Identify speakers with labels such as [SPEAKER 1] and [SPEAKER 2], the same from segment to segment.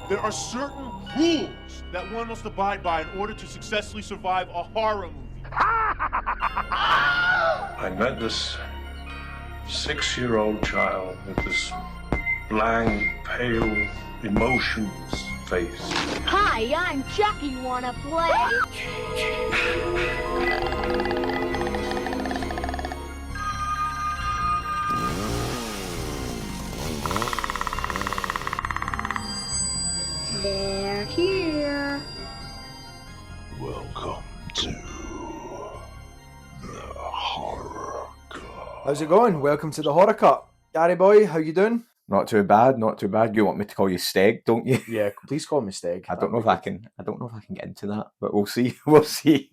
[SPEAKER 1] There are certain rules that one must abide by in order to successfully survive a horror movie.
[SPEAKER 2] I met this 6-year-old child with this blank, pale, emotionless face.
[SPEAKER 3] Hi, I'm Chucky. Wanna play? They're here.
[SPEAKER 2] Welcome to the Horror Cut.
[SPEAKER 4] How's it going? Welcome to the Horror Cut. Gary boy, how you doing?
[SPEAKER 5] Not too bad, not too bad. You want me to call you Steg, don't you?
[SPEAKER 4] Yeah, please call me Steg.
[SPEAKER 5] I don't know if I can get into that, but we'll see. We'll see.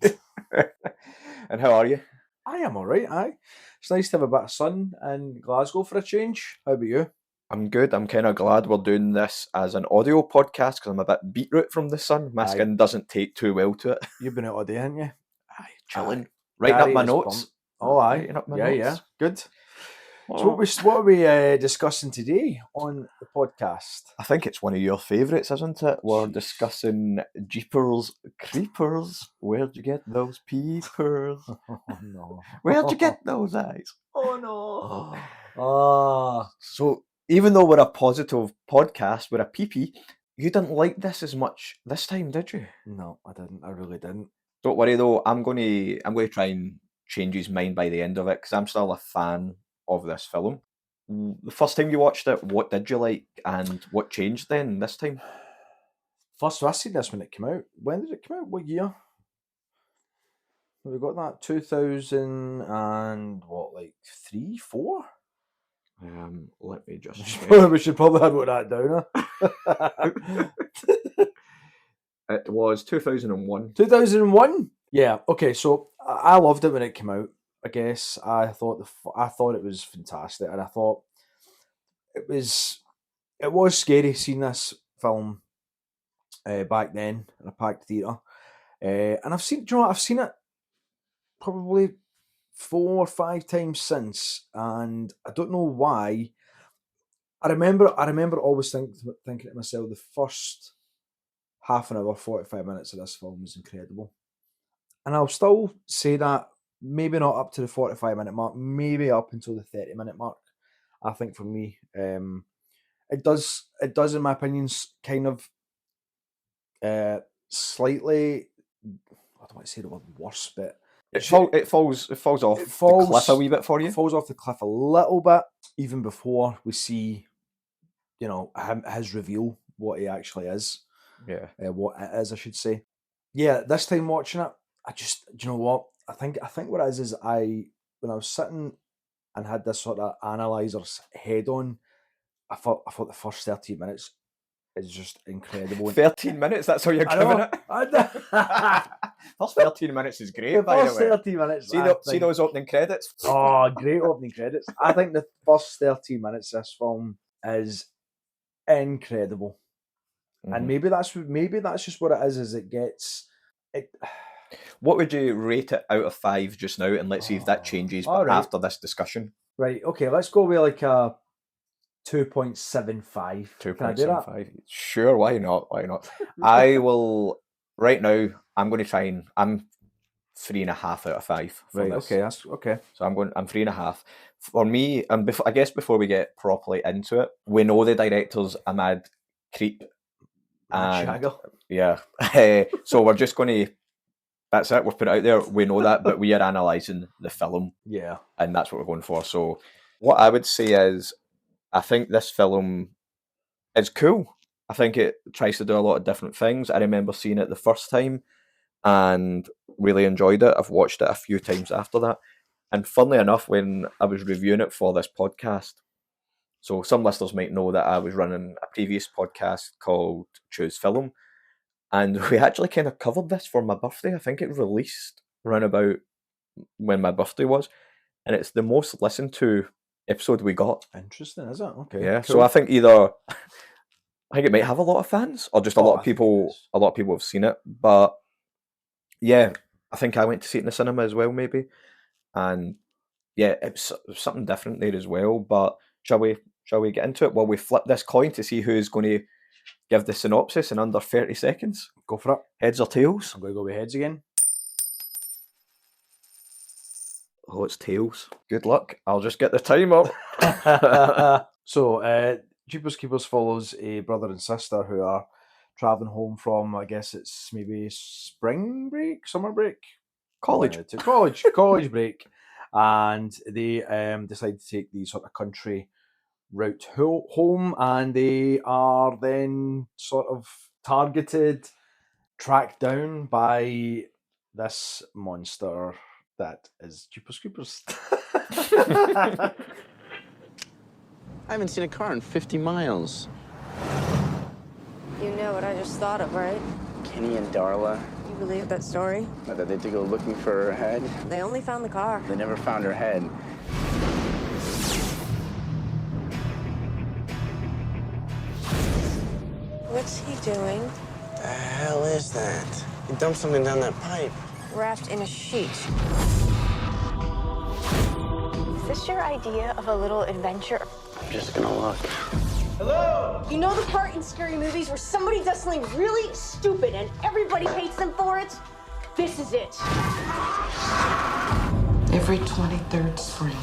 [SPEAKER 5] And how are you?
[SPEAKER 4] I am alright, aye. It's nice to have a bit of sun in Glasgow for a change. How about you?
[SPEAKER 5] I'm good. I'm kind of glad we're doing this as an audio podcast because I'm a bit beetroot from the sun. My skin doesn't take too well to it.
[SPEAKER 4] You've been out all day, haven't you?
[SPEAKER 5] Aye, chilling. Writing up my notes.
[SPEAKER 4] Bumped. Oh, aye.
[SPEAKER 5] Writing up my notes.
[SPEAKER 4] Yeah. Good.
[SPEAKER 5] Oh.
[SPEAKER 4] So what are we discussing today on the podcast?
[SPEAKER 5] I think it's one of your favourites, isn't it? We're discussing Jeepers Creepers. Where'd you get those peepers?
[SPEAKER 4] Oh, no.
[SPEAKER 5] Where'd you get those eyes?
[SPEAKER 4] Oh, no. Oh.
[SPEAKER 5] So, even though we're a positive podcast, we're a peepee, you didn't like this as much this time, did you?
[SPEAKER 4] No, I didn't. I really didn't.
[SPEAKER 5] Don't worry though, I'm going to try and change his mind by the end of it because I'm still a fan of this film. The first time you watched it, what did you like and what changed then this time?
[SPEAKER 4] First, I seen this when it came out. When did it come out? What year? Have we got that? 2000 and what, like 3, 4?
[SPEAKER 5] Let me just
[SPEAKER 4] We should probably have got that down.
[SPEAKER 5] It was 2001.
[SPEAKER 4] 2001? Yeah. Okay. So I loved it when it came out. I guess I thought it was fantastic, and I thought it was scary seeing this film back then in a packed theatre. And I've seen it probably 4 or 5 times since, and I don't know why. I remember always thinking to myself, the first half an hour, 45 minutes of this film was incredible. And I'll still say that, maybe not up to the 45-minute mark, maybe up until the 30-minute mark. I think for me, it does, in my opinion, kind of slightly, I don't want to say the word worse, but
[SPEAKER 5] It falls off the cliff a wee bit for you.
[SPEAKER 4] It falls off the cliff a little bit, even before we see, his reveal, what he actually is.
[SPEAKER 5] Yeah.
[SPEAKER 4] What it is, I should say. Yeah, this time watching it, I just, do you know what? I think what it is when I was sitting and had this sort of analyzer's head on, I thought the first 13 minutes is just incredible.
[SPEAKER 5] 13 minutes, that's how you're giving it? First 13 minutes is great, by the way.
[SPEAKER 4] First 13 minutes.
[SPEAKER 5] See those opening credits?
[SPEAKER 4] Oh, great opening credits. I think the first 13 minutes of this film is incredible. And maybe that's just what it is it gets it.
[SPEAKER 5] What would you rate it out of 5 just now? And let's see if that changes after this discussion.
[SPEAKER 4] Right, okay, let's go with like a 2.75.
[SPEAKER 5] 2.75. Sure, why not? I will, right now, I'm 3.5 out of 5.
[SPEAKER 4] Right,
[SPEAKER 5] this.
[SPEAKER 4] okay, that's okay.
[SPEAKER 5] So I'm 3.5. For me, and I guess before we get properly into it, we know the director's a mad creep. And, yeah. So we're just going to, that's it, we've put it out there, we know that, but we are analysing the film.
[SPEAKER 4] Yeah.
[SPEAKER 5] And that's what we're going for. So what I would say is, I think this film is cool. I think it tries to do a lot of different things. I remember seeing it the first time and really enjoyed it. I've watched it a few times after that. And funnily enough, when I was reviewing it for this podcast, so some listeners might know that I was running a previous podcast called Choose Film, and we actually kind of covered this for my birthday. I think it released around about when my birthday was, and it's the most listened to episode we got.
[SPEAKER 4] Interesting, is it? Okay.
[SPEAKER 5] Yeah.
[SPEAKER 4] Cool.
[SPEAKER 5] So I think it might have a lot of fans, or just a lot of people. A lot of people have seen it, but yeah, I think I went to see it in the cinema as well, maybe, and yeah, it's something different there as well. But shall we get into it? Well, we flip this coin to see who's going to give the synopsis in under 30 seconds.
[SPEAKER 4] Go for it.
[SPEAKER 5] Heads or tails?
[SPEAKER 4] I'm going to go with heads again.
[SPEAKER 5] Oh, it's tails. Good luck. I'll just get the timer.
[SPEAKER 4] So, Jeepers Keepers follows a brother and sister who are traveling home from, I guess it's maybe spring break, summer break,
[SPEAKER 5] College.
[SPEAKER 4] to college break, and they decide to take the sort of country route home, and they are then sort of targeted, tracked down by this monster that is Jeepers Creepers.
[SPEAKER 6] I haven't seen a car in 50 miles.
[SPEAKER 7] You know what I just thought of, right?
[SPEAKER 6] Kenny and Darla,
[SPEAKER 7] You believe that story?
[SPEAKER 6] that they had to go looking for her head.
[SPEAKER 7] They only found the car.
[SPEAKER 6] They never found her head.
[SPEAKER 7] What's he doing?
[SPEAKER 8] The hell is that? He dumped something down that pipe.
[SPEAKER 7] Wrapped in a sheet.
[SPEAKER 9] Is this your idea of a little adventure?
[SPEAKER 6] I'm just gonna look.
[SPEAKER 10] You know the part in scary movies where somebody does something really stupid and everybody hates them for it? This is it.
[SPEAKER 11] Every 23rd spring,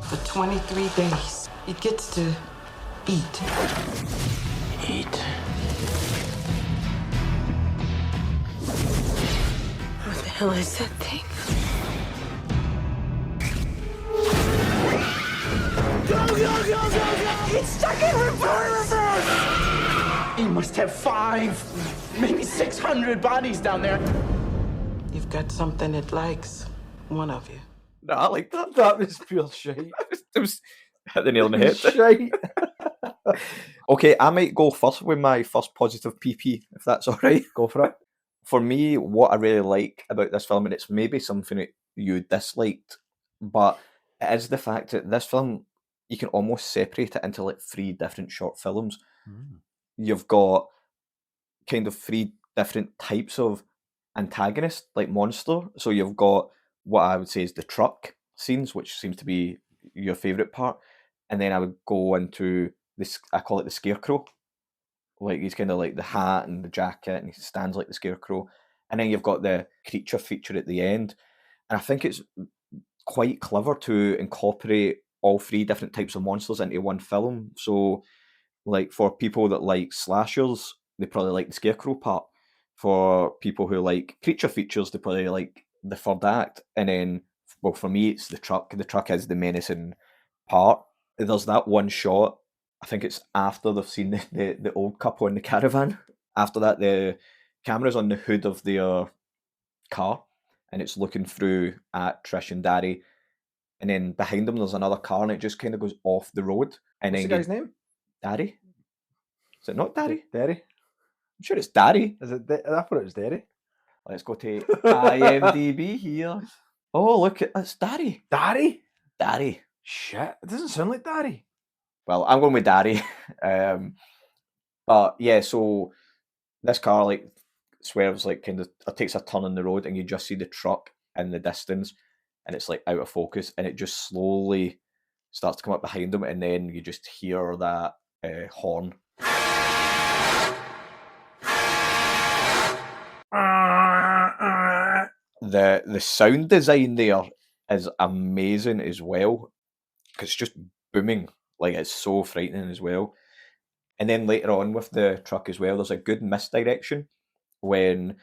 [SPEAKER 11] for 23 days, he gets to eat.
[SPEAKER 6] Eat.
[SPEAKER 11] What the hell is that thing?
[SPEAKER 10] It's stuck in reverse!
[SPEAKER 6] He must have 5, maybe 600 bodies down there.
[SPEAKER 11] You've got something it likes, one of you.
[SPEAKER 5] No, I like that.
[SPEAKER 4] That was pure shite.
[SPEAKER 5] It was hit the nail on the head.
[SPEAKER 4] Shite.
[SPEAKER 5] Okay, I might go first with my first positive PP, if that's all right.
[SPEAKER 4] Go for it.
[SPEAKER 5] For me, what I really like about this film, and it's maybe something that you disliked, but it is the fact that this film, you can almost separate it into like 3 different short films. You've got kind of 3 different types of antagonist, like monster. So you've got what I would say is the truck scenes, which seems to be your favourite part. And then I would go into this, I call it the scarecrow. Like he's kind of like the hat and the jacket and he stands like the scarecrow. And then you've got the creature feature at the end. And I think it's quite clever to incorporate all 3 different types of monsters into one film. So like for people that like slashers, they probably like the scarecrow part. For people who like creature features, they probably like the third act. And then, well, for me, it's the truck. The truck is the menacing part. There's that one shot, I think it's after they've seen the old couple in the caravan. After that, the camera's on the hood of their car, and it's looking through at Trish and Daddy. And then behind them, there's another car, and it just kind of goes off the road. And
[SPEAKER 4] What's the
[SPEAKER 5] then
[SPEAKER 4] guy's name?
[SPEAKER 5] Daddy? Is it not Daddy?
[SPEAKER 4] Derry.
[SPEAKER 5] I'm sure it's Daddy.
[SPEAKER 4] Is it? I thought it was Derry.
[SPEAKER 5] Let's go to IMDb here. Oh, look, it's Daddy.
[SPEAKER 4] Daddy.
[SPEAKER 5] Daddy.
[SPEAKER 4] Shit, it doesn't sound like Daddy.
[SPEAKER 5] Well, I'm going with Daddy. But yeah, so this car like swerves, like kind of takes a turn on the road, and you just see the truck in the distance, and it's like out of focus, and it just slowly starts to come up behind them, and then you just hear that horn. The sound design there is amazing as well, because it's just booming, like it's so frightening as well. And then later on with the truck as well, there's a good misdirection when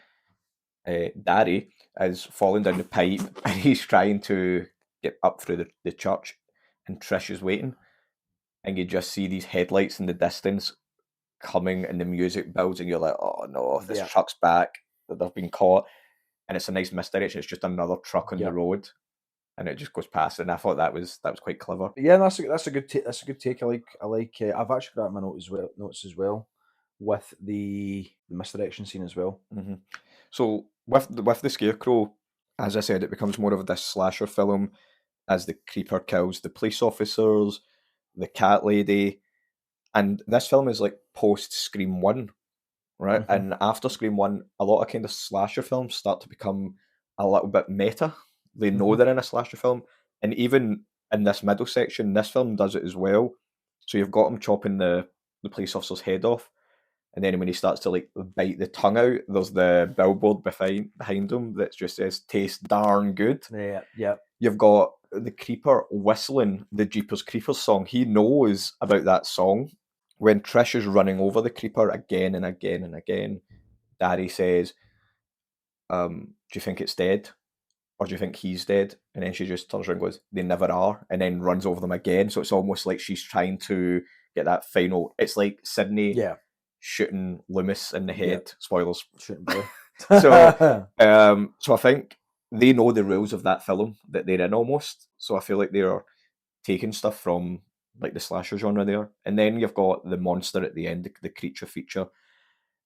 [SPEAKER 5] Daddy is falling down the pipe and he's trying to get up through the church, and Trish is waiting, and you just see these headlights in the distance coming, and the music builds, and you're like, oh no, this truck's back, that they've been caught. And it's a nice misdirection. It's just another truck on the road, and it just goes past. And I thought that was quite clever.
[SPEAKER 4] Yeah, that's a good take. I like. I've actually got my notes as well, with the misdirection scene as well.
[SPEAKER 5] Mm-hmm. So with the scarecrow, as I said, it becomes more of this slasher film as the creeper kills the police officers, the cat lady, and this film is like post Scream 1. Right,
[SPEAKER 4] Mm-hmm.
[SPEAKER 5] and after Scream 1, a lot of kind of slasher films start to become a little bit meta. They know they're in a slasher film, and even in this middle section, this film does it as well. So you've got him chopping the police officer's head off, And then when he starts to like bite the tongue out, there's the billboard behind him that just says "Tastes darn good."
[SPEAKER 4] Yeah.
[SPEAKER 5] You've got the Creeper whistling the Jeepers Creepers song. He knows about that song. When Trish is running over the Creeper again and again and again, Daddy says, "Do you think it's dead? Or do you think he's dead?" And then she just turns around and goes, "They never are," and then runs over them again. So it's almost like she's trying to get that final. It's like Sydney shooting Loomis in the head. Spoilers.
[SPEAKER 4] Shooting Billy.
[SPEAKER 5] So I think they know the rules of that film that they're in almost. So I feel like they're taking stuff from like the slasher genre there. And then you've got the monster at the end, the creature feature.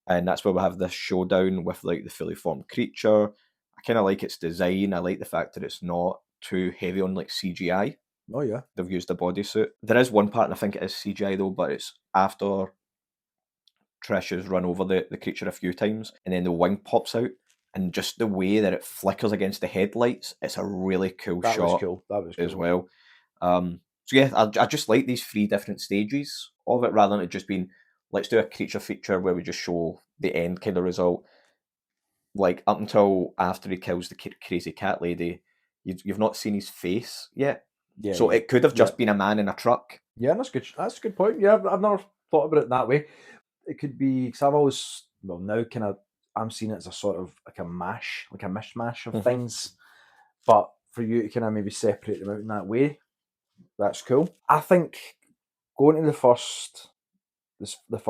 [SPEAKER 5] And that's where we have this showdown with like the fully formed creature. I kind of like its design. I like the fact that it's not too heavy on like CGI.
[SPEAKER 4] Oh yeah.
[SPEAKER 5] They've used a bodysuit. There is one part, and I think it is CGI though, but it's after Trish has run over the creature a few times, and then the wing pops out, and just the way that it flickers against the headlights, it's a really cool shot.
[SPEAKER 4] That was cool
[SPEAKER 5] as well. So yeah, I just like these 3 different stages of it, rather than it just being, let's do a creature feature where we just show the end kind of result. Like up until after he kills the crazy cat lady, you've not seen his face yet.
[SPEAKER 4] Yeah.
[SPEAKER 5] So it could have just been a man in a truck.
[SPEAKER 4] Yeah, that's good. That's a good point. Yeah, I've never thought about it that way. It could be, because I've always, well, now I'm seeing it as a sort of like a mishmash of things. But for you to kind of maybe separate them out in that way, that's cool. I think going to the first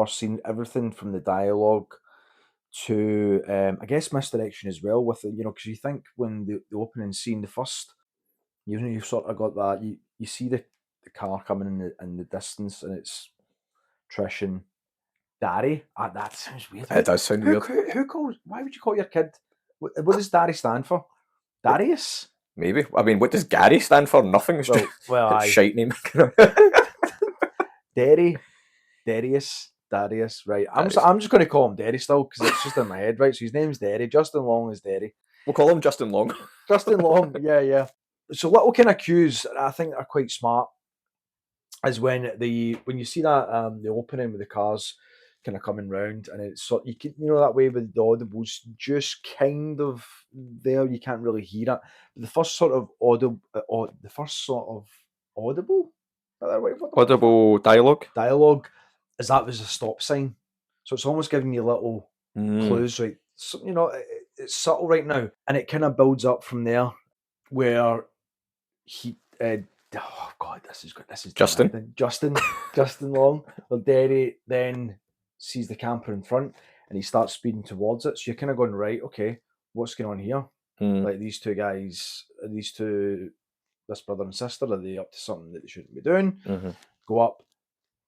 [SPEAKER 4] scene, everything from the dialogue to I guess misdirection as well, with it, because you think when the opening scene, the first, you've sort of got that, you see the car coming in the distance, and it's Trish and Daddy. That sounds weird.
[SPEAKER 5] It does sound weird.
[SPEAKER 4] Who calls? Why would you call your kid? What does Daddy stand for? Darius?
[SPEAKER 5] Maybe. I mean, what does Gary stand for? Nothing. It's just it's shite name.
[SPEAKER 4] Darius. Right. I'm just going to call him Derry still, because it's just in my head, right? So his name's Derry. Justin Long is Derry.
[SPEAKER 5] We'll call him Justin Long.
[SPEAKER 4] Justin Long. Yeah. So little kind of cues I think are quite smart is when you see that the opening with the cars kind of coming round, and it's sort, you can, that way with the audibles just kind of there, you can't really hear it. But the first sort of audible dialogue is that was a stop sign, so it's almost giving you little clues, right? So, it's subtle right now, and it kind of builds up from there, where he oh god, this is good. This is Justin Long. Well, Derry then sees the camper in front, and he starts speeding towards it. So you're kind of going, right, okay, what's going on here? Like these two guys, this brother and sister, are they up to something that they shouldn't be doing? Go up,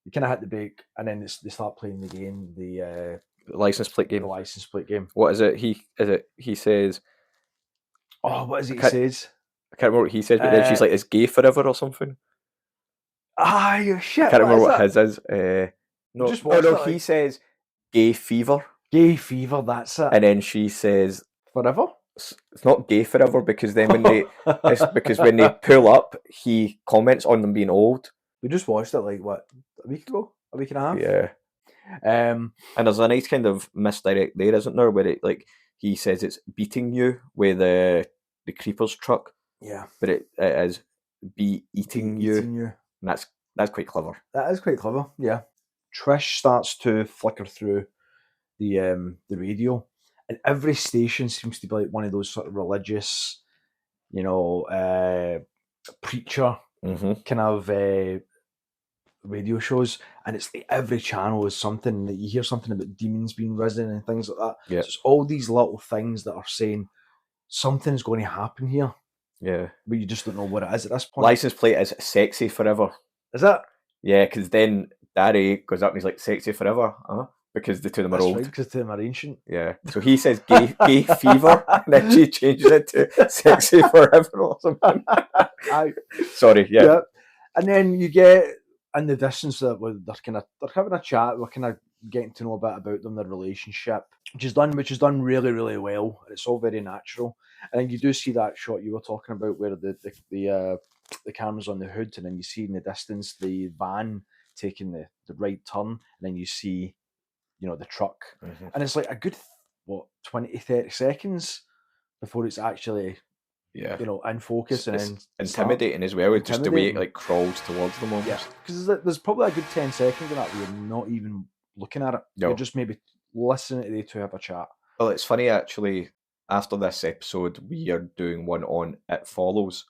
[SPEAKER 4] you kind of hit the brake, and then they start playing the game, the
[SPEAKER 5] license plate game.
[SPEAKER 4] The license plate game.
[SPEAKER 5] What is it? He says.
[SPEAKER 4] Oh, what is it? He says.
[SPEAKER 5] I can't remember what he says, but then she's like, "It's gay forever" or something.
[SPEAKER 4] Shit!
[SPEAKER 5] I can't remember what his is. He says gay fever.
[SPEAKER 4] Gay fever, that's it.
[SPEAKER 5] And then she says
[SPEAKER 4] forever.
[SPEAKER 5] It's not gay forever, because then when they pull up, he comments on them being old.
[SPEAKER 4] We just watched it like what, a week ago, a week and a half.
[SPEAKER 5] Yeah. And there's a nice kind of misdirect there, isn't there? Where it, like, he says it's beating you with the creeper's truck.
[SPEAKER 4] Yeah.
[SPEAKER 5] But it is be eating you. And that's quite clever.
[SPEAKER 4] That is quite clever, yeah. Trish starts to flicker through the radio, and every station seems to be like one of those sort of religious, preacher kind of radio shows, and it's like every channel is something that you hear something about demons being risen and things like that.
[SPEAKER 5] Yeah.
[SPEAKER 4] So it's all these little things that are saying something's going to happen here.
[SPEAKER 5] Yeah.
[SPEAKER 4] But you just don't know what it is at this point.
[SPEAKER 5] License plate is sexy forever.
[SPEAKER 4] Is that?
[SPEAKER 5] Yeah, because then Daddy goes up and he's like, sexy forever, because the two of them are old.
[SPEAKER 4] Because the two of them are ancient.
[SPEAKER 5] Yeah. So he says gay fever, and then she changes it to sexy forever or something. Sorry, yeah.
[SPEAKER 4] Yeah. And then you get in the distance that they're having a chat, we're kind of getting to know a bit about them, their relationship, which is done really, really well. It's all very natural. And then you do see that shot you were talking about where the camera's on the hood, and then you see in the distance the van taking the right turn, and then you see the truck,
[SPEAKER 5] Mm-hmm.
[SPEAKER 4] and it's like a good 20 to 30 seconds before it's actually in focus and
[SPEAKER 5] It's
[SPEAKER 4] then
[SPEAKER 5] intimidating as well. Just the way it like crawls towards them almost.
[SPEAKER 4] Yeah, because there's probably a good 10 seconds in that where you're not even looking at it.
[SPEAKER 5] No.
[SPEAKER 4] You're just maybe listening to the two have a chat.
[SPEAKER 5] Well, it's funny actually. After this episode, we are doing one on It Follows,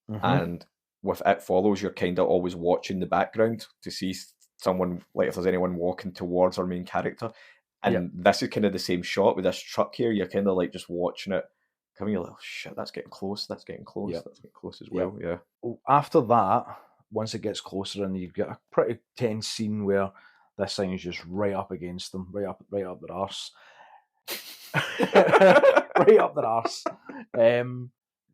[SPEAKER 5] and with It Follows, you're kind of always watching the background to see someone, like if there's anyone walking towards our main character. And this is kind of the same shot with this truck here. You're kind of like just watching it coming. You're like, oh shit, that's getting close. That's getting close. That's getting close as well. Yeah.
[SPEAKER 4] Well, after that, once it gets closer, and you get a pretty tense scene where this thing is just right up against them, right up their arse. Right up their arse.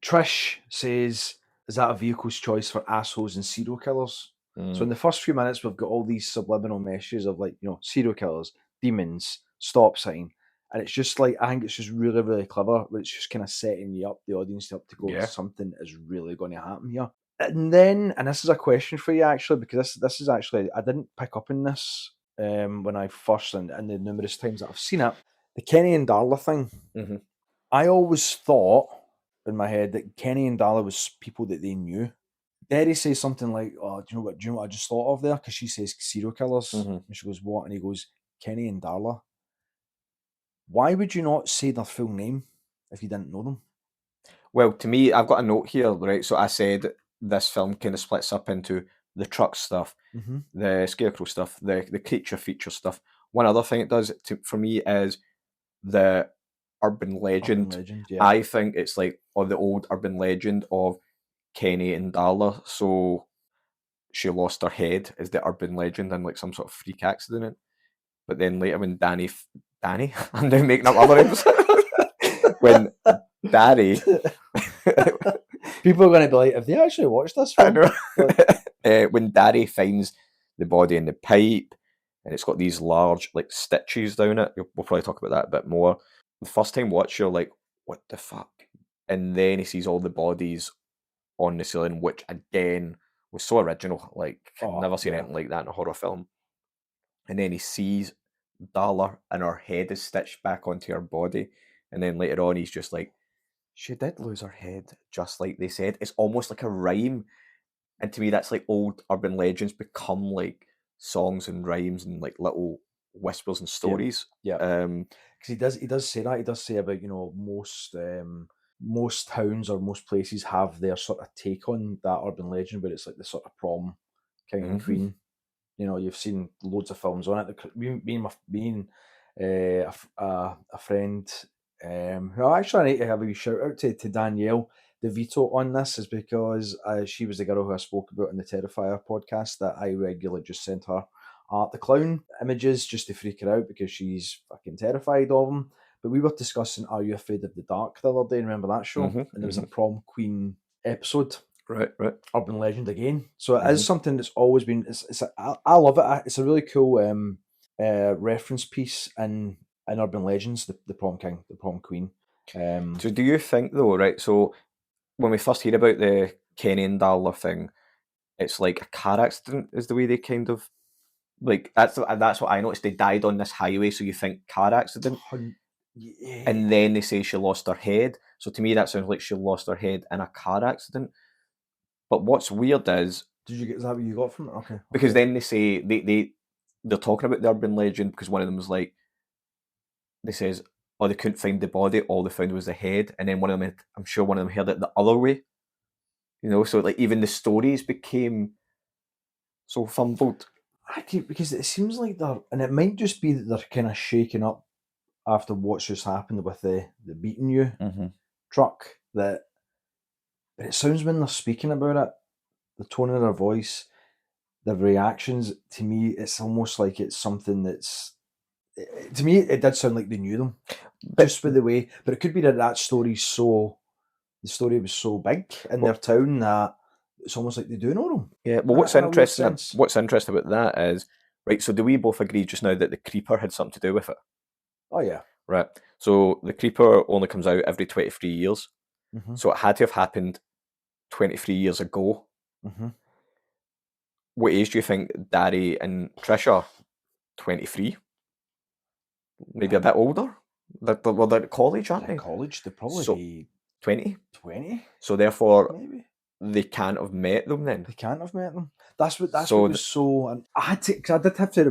[SPEAKER 4] Trish says, "Is that a vehicle's choice for assholes and serial killers?" So in the first few minutes, we've got all these subliminal messages of like, serial killers, demons, stop sign. And it's just like, I think it's just really, really clever. It's just kind of setting you up, the audience up to go, something is really going to happen here. And then, and this is a question for you actually, because this is actually, I didn't pick up on this when I first, and the numerous times that I've seen it, the Kenny and Darla thing.
[SPEAKER 5] Mm-hmm.
[SPEAKER 4] I always thought in my head that Kenny and Darla was people that they knew. Derry says something like, "Oh, do you know what I just thought of there?" Because she says serial killers, and she goes, "What?" And he goes, "Kenny and Darla." Why would you not say their full name if you didn't know them?
[SPEAKER 5] Well, to me, I've got a note here, right? So I said this film kind of splits up into the truck stuff, the scarecrow stuff, the creature feature stuff. One other thing it does for me is the urban legend. I think it's like the old urban legend of Kenny and Darla. So she lost her head is the urban legend and like some sort of freak accident. But then later when Danny, I'm now making up other names. When Danny,
[SPEAKER 4] people are going to be like, have they actually watched this film?
[SPEAKER 5] When Danny finds the body in the pipe, and it's got these large like stitches down it. We'll probably talk about that a bit more. The first time watch, you're like, what the fuck? And then he sees all the bodies on the ceiling, which again was so original. Like, I've never seen anything like that in a horror film. And then he sees Darla and her head is stitched back onto her body. And then later on, he's just like, she did lose her head, just like they said. It's almost like a rhyme. And to me, that's like old urban legends become like songs and rhymes and like little whispers and stories.
[SPEAKER 4] Yeah. Because he does say that. He does say about, most towns or most places have their sort of take on that urban legend, where it's like the sort of prom king and queen. You've seen loads of films on it. Me and a friend who I actually need to have a wee shout out to Danielle DeVito on this, is because she was the girl who I spoke about in the Terrifier podcast that I regularly just sent her Art the Clown images just to freak her out because she's fucking terrified of them. But we were discussing Are You Afraid of the Dark the other day, remember that show? And there was a prom queen episode.
[SPEAKER 5] Right.
[SPEAKER 4] Urban legend again. So it is something that's always been. I love it. It's a really cool reference piece in urban legends. The prom king, the prom queen.
[SPEAKER 5] So do you think though, right? So when we first hear about the Kenny and Darla thing, it's like a car accident is the way they kind of like. That's what I noticed. They died on this highway, so you think car accident.
[SPEAKER 4] Yeah.
[SPEAKER 5] And then they say she lost her head. So to me, that sounds like she lost her head in a car accident. But what's weird is,
[SPEAKER 4] is that what you got from it? Okay.
[SPEAKER 5] Because then they say they're talking about the urban legend because one of them was like, they says, oh, they couldn't find the body, all they found was the head, and then one of them, I'm sure one of them heard it the other way. So like even the stories became so fumbled.
[SPEAKER 4] Because it seems like and it might just be that they're kind of shaking up after what's just happened with the beating you truck. But it sounds when they're speaking about it, the tone of their voice, their reactions, to me, it's almost like it's something that's. To me, it did sound like they knew them, just with the way. But it could be that the story was so big in their town that it's almost like they do know them.
[SPEAKER 5] Yeah. Well, what's interesting about that is, right. So do we both agree just now that the creeper had something to do with it?
[SPEAKER 4] Oh yeah.
[SPEAKER 5] Right. So the creeper only comes out every 23 years. So it had to have happened 23 years ago. What age do you think Daddy and Trish are? 23? maybe a bit older. They're at college, aren't
[SPEAKER 4] Yeah,
[SPEAKER 5] they?
[SPEAKER 4] college, they'd probably
[SPEAKER 5] So-
[SPEAKER 4] be
[SPEAKER 5] 20.
[SPEAKER 4] 20,
[SPEAKER 5] So therefore,
[SPEAKER 4] maybe.
[SPEAKER 5] they can't have met them then.
[SPEAKER 4] They can't have met them. That's what
[SPEAKER 5] So
[SPEAKER 4] was so. And I had to, because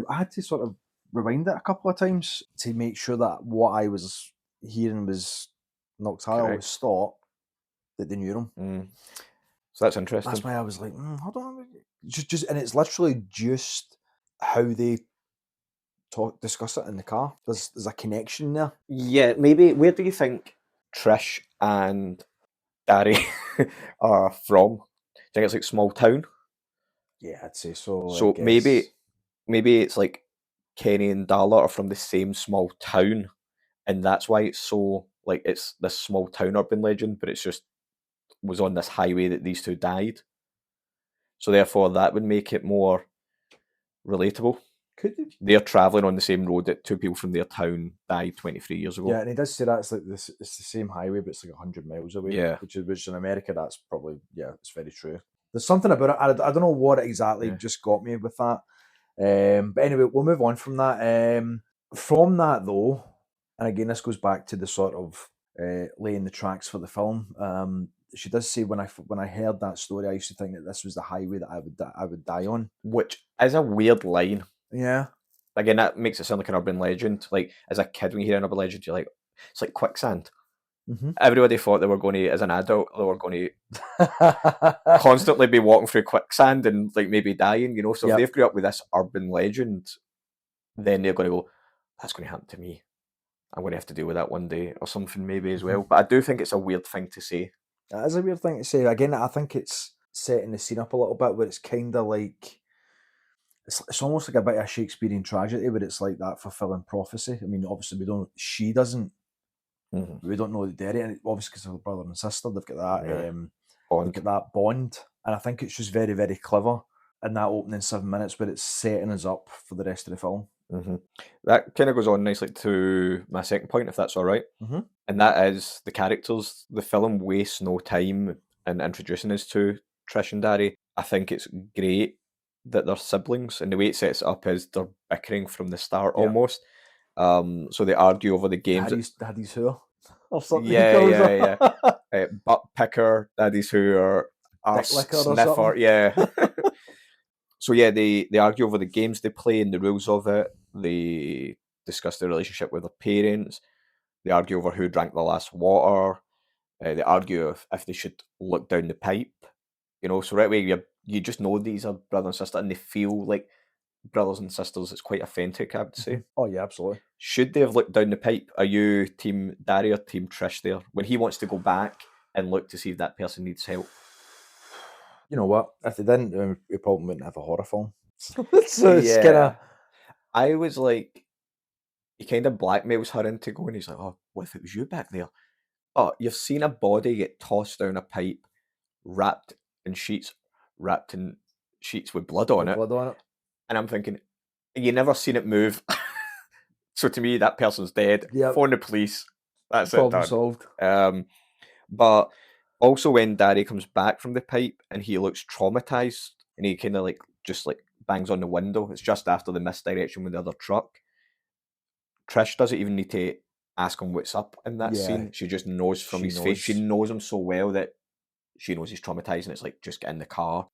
[SPEAKER 4] I had to sort of rewind it a couple of times to make sure that what I was hearing was Noctile
[SPEAKER 5] Correct.
[SPEAKER 4] was thought that they knew him.
[SPEAKER 5] Mm. So that's interesting.
[SPEAKER 4] That's why I was like, hold on, just, and it's literally just how they discuss it in the car. There's a connection there.
[SPEAKER 5] Yeah, maybe. Where do you think Trish and Gary are from? Do you think it's like small town?
[SPEAKER 4] Yeah, I'd say so.
[SPEAKER 5] So maybe it's like Kenny and Darla are from the same small town, and that's why it's so like it's this small town urban legend, but it's just was on this highway that these two died. So therefore, that would make it more relatable.
[SPEAKER 4] Could it?
[SPEAKER 5] They're traveling on the same road that two people from their town died 23 years ago.
[SPEAKER 4] Yeah, and he does say that it's like this. It's the same highway, but it's like 100 miles away.
[SPEAKER 5] Yeah.
[SPEAKER 4] which in America, that's probably it's very true. There's something about it. I don't know what exactly just got me with that. But anyway, we'll move on from that. From that though, and again, this goes back to the sort of laying the tracks for the film. She does say when I heard that story, I used to think that this was the highway that I would die on,
[SPEAKER 5] which is a weird line.
[SPEAKER 4] Yeah.
[SPEAKER 5] Again, that makes it sound like an urban legend. Like as a kid, when you hear an urban legend, you're like, it's like quicksand.
[SPEAKER 4] Mm-hmm.
[SPEAKER 5] Everybody thought they were going to, as an adult, they were going to constantly be walking through quicksand and like maybe dying. You know, so if they've grew up with this urban legend, then they're going to go, that's going to happen to me. I'm going to have to deal with that one day or something maybe as well. But I do think it's a weird thing to say.
[SPEAKER 4] That is a weird thing to say. Again, I think it's setting the scene up a little bit where it's kind of like, it's almost like a bit of a Shakespearean tragedy where it's like that fulfilling prophecy. I mean, obviously she doesn't, we don't know the Derry, and obviously because of her brother and sister, they've got that
[SPEAKER 5] bond.
[SPEAKER 4] They've got that bond. And I think it's just very, very clever in that opening 7 minutes where it's setting us up for the rest of the film.
[SPEAKER 5] Mm-hmm. That kind of goes on nicely to my second point, if that's all right.
[SPEAKER 4] Mm-hmm.
[SPEAKER 5] And that is the characters. The film wastes no time in introducing us to Trish and Darry. I think it's great that they're siblings, and the way it sets it up is they're bickering from the start almost. So they argue over the games.
[SPEAKER 4] Daddy's who? Or something.
[SPEAKER 5] Yeah. Butt picker, daddy's who, or sniffer. Yeah. So yeah, they argue over the games they play and the rules of it. They discuss their relationship with their parents. They argue over who drank the last water. They argue if they should look down the pipe. You know, so right away you just know these are brother and sister, and they feel like brothers and sisters. It's quite authentic, I would say.
[SPEAKER 4] Oh yeah, absolutely.
[SPEAKER 5] Should they have looked down the pipe? Are you team Darry or team Trish there? When he wants to go back and look to see if that person needs help.
[SPEAKER 4] You know what? If they didn't, we probably wouldn't have a horror film. So it's kind of.
[SPEAKER 5] I was like, he kind of blackmails her into going. He's like, "Oh, what if it was you back there? Oh, you've seen a body get tossed down a pipe, wrapped in sheets with blood on it." And I'm thinking, you never seen it move. So to me, that person's dead.
[SPEAKER 4] Yep.
[SPEAKER 5] Phone the police. That's
[SPEAKER 4] Problem
[SPEAKER 5] it.
[SPEAKER 4] solved.
[SPEAKER 5] But also when Darry comes back from the pipe and he looks traumatized and he kind of like just like bangs on the window. It's just after the misdirection with the other truck. Trish doesn't even need to ask him what's up in that scene. She just knows from his face. She knows him so well that she knows he's traumatized, and it's like, just get in the car.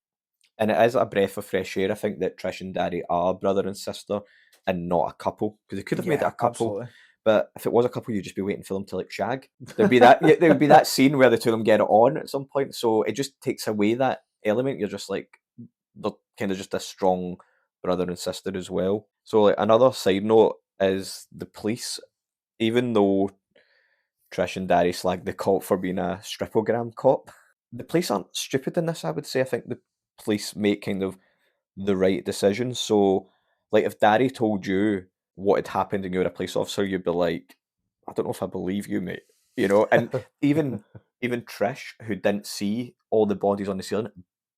[SPEAKER 5] And it is a breath of fresh air, I think, that Trish and Darry are brother and sister and not a couple. Because they could have made it a couple.
[SPEAKER 4] Absolutely.
[SPEAKER 5] But if it was a couple, you'd just be waiting for them to like shag. There'd be that scene where the two of them get it on at some point. So it just takes away that element. You're just like, they're kind of just a strong brother and sister as well. So like another side note is the police. Even though Trish and Darry slag the cop for being a stripogram cop, the police aren't stupid in this, I would say. I think the police make kind of the right decisions. So like if Darry told you what had happened and you were a police officer, you'd be like, I don't know if I believe you, mate. You know, and even Trish, who didn't see all the bodies on the ceiling,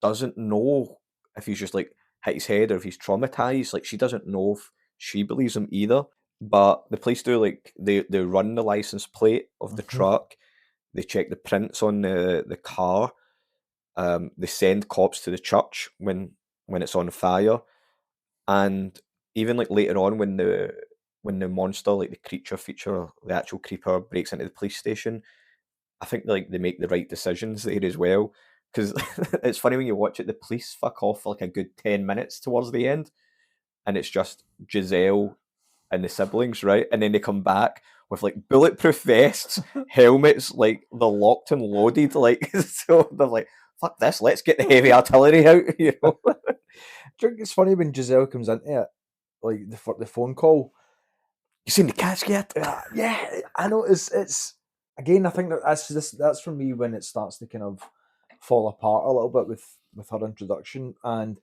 [SPEAKER 5] doesn't know if he's just like hit his head or if he's traumatized. Like she doesn't know if she believes him either. But the police do, like they run the license plate of the truck, they check the prints on the car, they send cops to the church when it's on fire, and even like later on when the when the monster, like the creature feature, the actual creeper breaks into the police station, I think like they make the right decisions there as well. Because it's funny when you watch it, the police fuck off for like a good 10 minutes towards the end, and it's just Giselle and the siblings, right? And then they come back with like bulletproof vests, helmets, like they're locked and loaded, like so they're like, fuck this, let's get the heavy artillery out, you know.
[SPEAKER 4] Do you think it's funny when Giselle comes into it, like the phone call?
[SPEAKER 5] You seen the cats yet?
[SPEAKER 4] Yeah, I know. It's again. I think that's for me when it starts to kind of fall apart a little bit with her introduction, and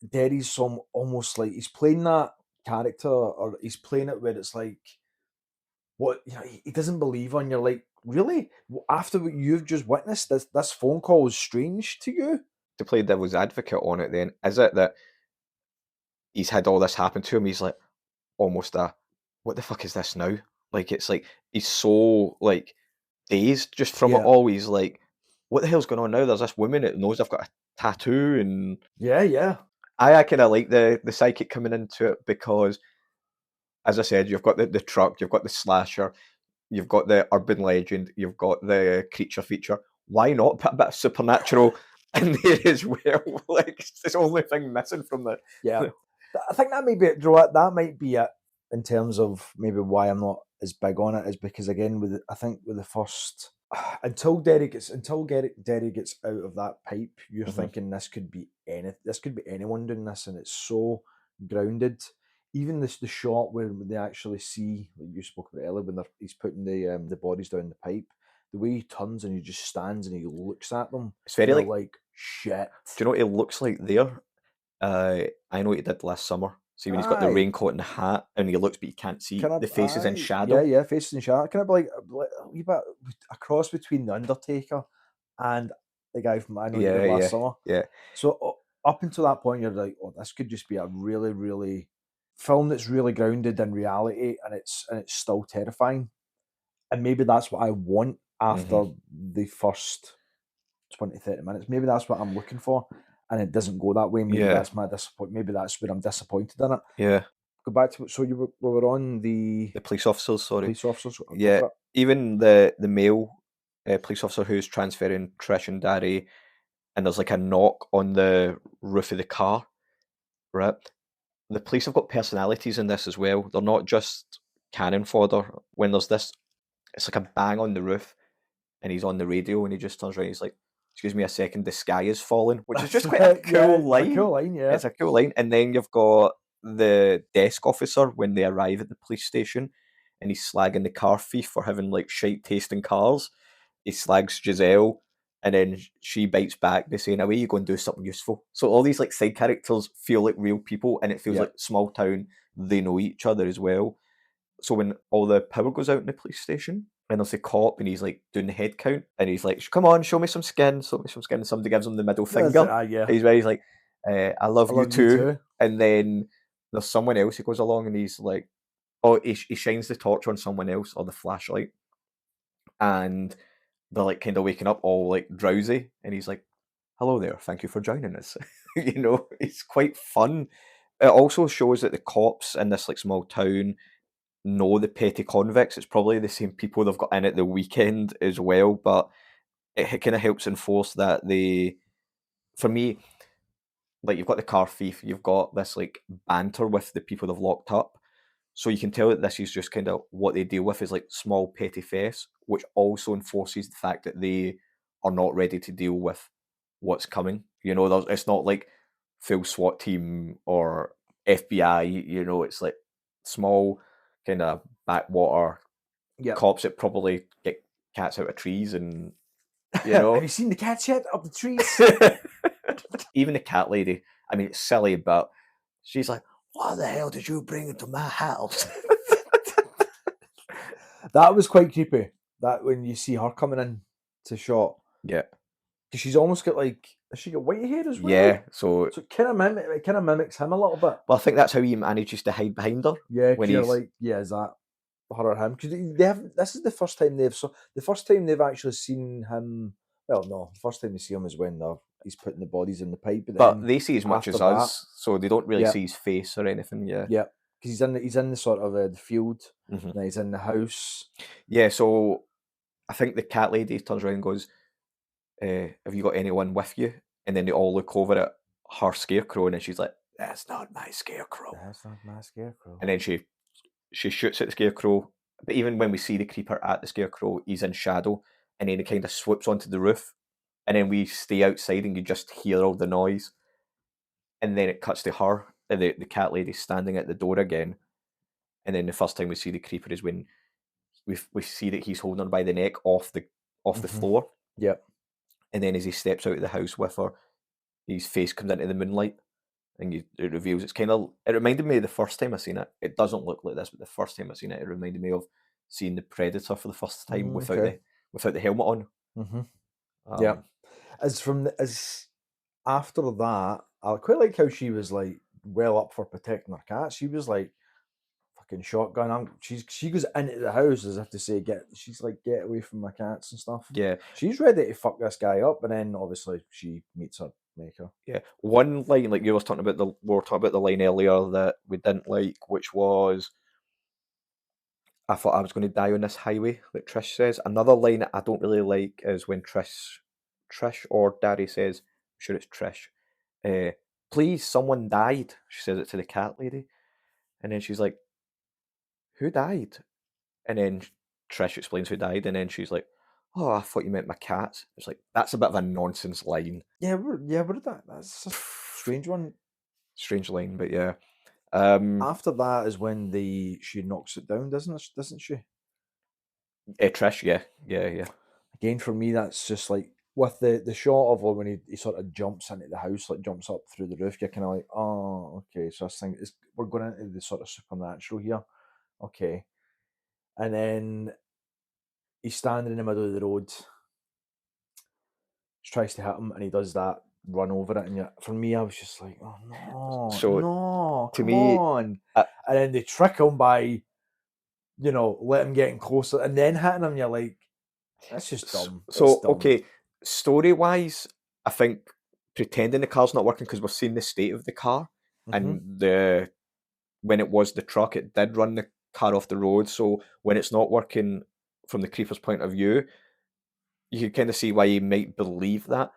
[SPEAKER 4] Derry's some almost like he's playing that character, or he's playing it where it's like, what, you know, he doesn't believe on. You're like, really? After what you've just witnessed, this phone call is strange to you?
[SPEAKER 5] To play devil's advocate on it, then is it that he's had all this happen to him? He's like almost what the fuck is this now? Like it's like he's so like dazed just from it all. He's like, what the hell's going on now? There's this woman that knows I've got a tattoo, and
[SPEAKER 4] yeah.
[SPEAKER 5] I kind of like the psychic coming into it because, as I said, you've got the truck, you've got the slasher, you've got the urban legend, you've got the creature feature. Why not put a bit of supernatural in there as well? Like it's the only thing missing from the
[SPEAKER 4] I think that might be it. That might be it in terms of maybe why I'm not as big on it, is because again I think with the first until Derry gets out of that pipe, you're thinking this could be anyone doing this, and it's so grounded. Even the shot where they actually see, like you spoke about earlier, when he's putting the bodies down the pipe, the way he turns and he just stands and he looks at them,
[SPEAKER 5] it's very
[SPEAKER 4] like shit.
[SPEAKER 5] Do you know what it looks like there? I know what he did last summer. See when he's got the raincoat and the hat, and he looks, but you can't see the faces in shadow.
[SPEAKER 4] Yeah, faces in shadow. Kind of like a wee bit a cross between the Undertaker and the guy from I Know You Did Last Summer.
[SPEAKER 5] Yeah.
[SPEAKER 4] So up until that point, you're like, oh, this could just be a really, really film that's really grounded in reality, and it's still terrifying. And maybe that's what I want after the first 20, 30 minutes. Maybe that's what I'm looking for. And it doesn't go that way. Maybe that's my disappointment. Maybe that's where I'm disappointed in it.
[SPEAKER 5] Yeah.
[SPEAKER 4] Go back to so we were on the
[SPEAKER 5] police officers. Sorry,
[SPEAKER 4] police officers.
[SPEAKER 5] Yeah, even the male police officer who's transferring Trish and Darry, and there's like a knock on the roof of the car. Right, the police have got personalities in this as well. They're not just cannon fodder. When there's this, it's like a bang on the roof, and he's on the radio, and he just turns around. He's like, excuse me a second, the sky is falling, which is just quite a cool line.
[SPEAKER 4] A cool line, yeah.
[SPEAKER 5] It's a cool line. And then you've got the desk officer when they arrive at the police station, and he's slagging the car thief for having like shite taste in cars. He slags Giselle, and then she bites back by saying, away you go and do something useful. So all these like side characters feel like real people, and it feels like small town, they know each other as well. So when all the power goes out in the police station, and there's a cop, and he's like doing the head count, and he's like, come on, show me some skin. And somebody gives him the middle finger. He's like, I love you too. And then there's someone else who goes along, and he's like, he shines the torch on someone else, or the flashlight, and they're like kind of waking up all like drowsy, and he's like, hello there, thank you for joining us. You know, it's quite fun. It also shows that the cops in this like small town know the petty convicts. It's probably the same people they've got in at the weekend as well, but it kind of helps enforce that for me, like you've got the car thief, you've got this like banter with the people they've locked up, so you can tell that this is just kind of what they deal with is like small petty thefts, which also enforces the fact that they are not ready to deal with what's coming. You know, it's not like full SWAT team or FBI, you know, it's like small kind of backwater cops that probably get cats out of trees, and you know.
[SPEAKER 4] Have you seen the cats yet up the trees?
[SPEAKER 5] Even the cat lady, I mean, it's silly, but she's like, what the hell did you bring into my house?
[SPEAKER 4] That was quite creepy, that when you see her coming in to shot.
[SPEAKER 5] Yeah.
[SPEAKER 4] Because she's almost got like, has she got white hair as well?
[SPEAKER 5] Yeah, so
[SPEAKER 4] it kind of mimics him a little bit.
[SPEAKER 5] Well, I think that's how he manages to hide behind her.
[SPEAKER 4] Yeah, when you're like, is that her or him? Because this is the first time they've actually seen him. Well, no, the first time they see him is when he's putting the bodies in the pipe.
[SPEAKER 5] But they see as much as us, so they don't really see his face or anything. Yeah,
[SPEAKER 4] yeah, because he's in the sort of the field,
[SPEAKER 5] Mhm.
[SPEAKER 4] and he's in the house.
[SPEAKER 5] Yeah, so I think the cat lady turns around and goes, "Have you got anyone with you?" And then they all look over at her scarecrow, and then she's like, "That's not my scarecrow."
[SPEAKER 4] That's not my scarecrow.
[SPEAKER 5] And then she shoots at the scarecrow. But even when we see the creeper at the scarecrow, he's in shadow, and then he kind of swoops onto the roof, and then we stay outside, and you just hear all the noise, and then it cuts to her, the cat lady standing at the door again, and then the first time we see the creeper is when we see that he's holding her by the neck off the floor,
[SPEAKER 4] Yep.
[SPEAKER 5] and then as he steps out of the house with her, his face comes into the moonlight, and it reveals it reminded me of the first time I seen it. It doesn't look like this, but the first time I seen it, it reminded me of seeing the Predator for the first time without the helmet on.
[SPEAKER 4] Mm-hmm.
[SPEAKER 5] Um,
[SPEAKER 4] Yeah. As after that, I quite like how she was like well up for protecting her cat. She was like fucking shotgun. She goes into the house as if to say she's like, get away from my cats and stuff.
[SPEAKER 5] Yeah.
[SPEAKER 4] She's ready to fuck this guy up, and then obviously she meets her maker.
[SPEAKER 5] Yeah. One line, like you were talking about we were talking about the line earlier that we didn't like, which was, "I thought I was going to die on this highway," that Trish says. Another line that I don't really like is when Trish or Daddy says, I'm sure it's Trish, "Please, someone died." She says it to the cat lady. And then she's like, "Who died?" And then Trish explains who died. And then she's like, "Oh, I thought you meant my cats." It's like, that's a bit of a nonsense line.
[SPEAKER 4] Yeah, what that's a strange one.
[SPEAKER 5] Strange line, but yeah.
[SPEAKER 4] After that is when she knocks it down, doesn't she?
[SPEAKER 5] Trish, yeah.
[SPEAKER 4] Again, for me, that's just like with the shot of when he sort of jumps into the house, like jumps up through the roof. You're kind of like, oh, okay. So I think we're going into the sort of supernatural here, okay. And then he's standing in the middle of the road. She tries to hit him, and he does that run over it. And for me, I was just like, oh no,
[SPEAKER 5] So,
[SPEAKER 4] no,
[SPEAKER 5] to
[SPEAKER 4] come
[SPEAKER 5] me,
[SPEAKER 4] on. And then they trick him by, let him getting closer and then hitting him. You're like, that's just dumb.
[SPEAKER 5] So, okay, story-wise, I think pretending the car's not working because we've seen the state of the car, and when it was the truck, it did run the car off the road. So when it's not working from the creeper's point of view, you can kind of see why you might believe that,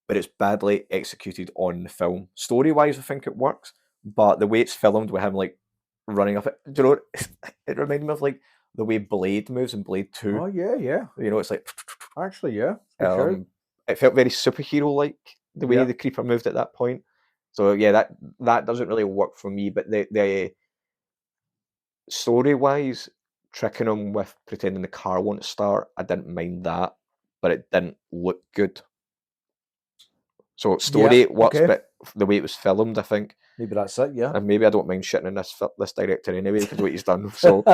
[SPEAKER 5] but it's badly executed on the film. Story-wise, I think it works, but the way it's filmed with him like running up it, do you know, it reminded me of like the way Blade moves in Blade 2.
[SPEAKER 4] Oh yeah.
[SPEAKER 5] It's like,
[SPEAKER 4] actually, yeah.
[SPEAKER 5] It felt very superhero-like the way the creeper moved at that point. So yeah, that doesn't really work for me. But the story-wise, tricking him with pretending the car won't start, I didn't mind that, but it didn't look good. So story works, but the way it was filmed, I think.
[SPEAKER 4] Maybe that's it, yeah.
[SPEAKER 5] And maybe I don't mind shitting on this director anyway because of what he's done. So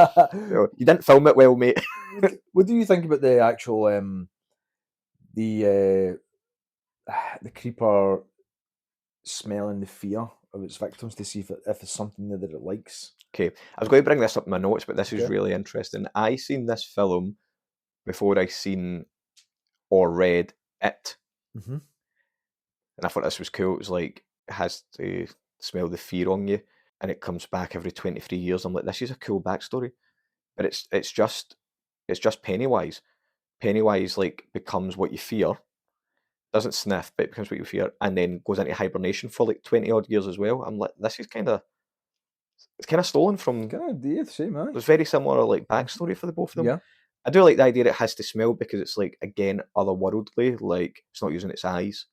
[SPEAKER 5] you didn't film it well, mate.
[SPEAKER 4] What do you think about the actual the creeper smelling the fear of its victims to see if it's something that it likes?
[SPEAKER 5] Okay, I was going to bring this up in my notes, but this is really interesting. I seen this film before I seen or read It.
[SPEAKER 4] Mm-hmm.
[SPEAKER 5] And I thought this was cool. It was like, it has to smell the fear on you, and it comes back every 23 years. I'm like, this is a cool backstory. But it's just Pennywise. Pennywise like becomes what you fear. Doesn't sniff, but it becomes what you fear, and then goes into hibernation for like 20 odd years as well. I'm like, this is it's kind of stolen from.
[SPEAKER 4] Same, man.
[SPEAKER 5] There's very similar like backstory for the both of them.
[SPEAKER 4] Yeah.
[SPEAKER 5] I do like the idea that it has to smell because it's like, again, otherworldly. Like it's not using its eyes.